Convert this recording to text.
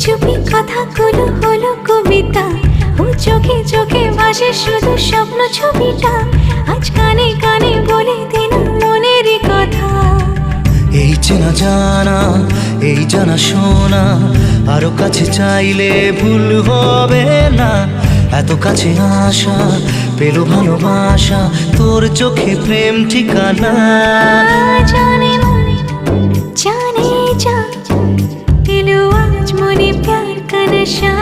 চুপি কথাগুলো হলো কবিতা, ও চোখে চোখে ভাসে শুধু স্বপ্ন ছবিটা। আজ কানে কানে বলে দিন মনেরই কথা। এই চেনা জানা, এই জানা শোনা, আরো কাছে চাইলে ভুল হবে না। এত কাছে আসা পেলো ভালোবাসা, তোর চোখে প্রেম ঠিকানা। জানে মন জানে जा, এলো আজ মনে প্যার কা নশা।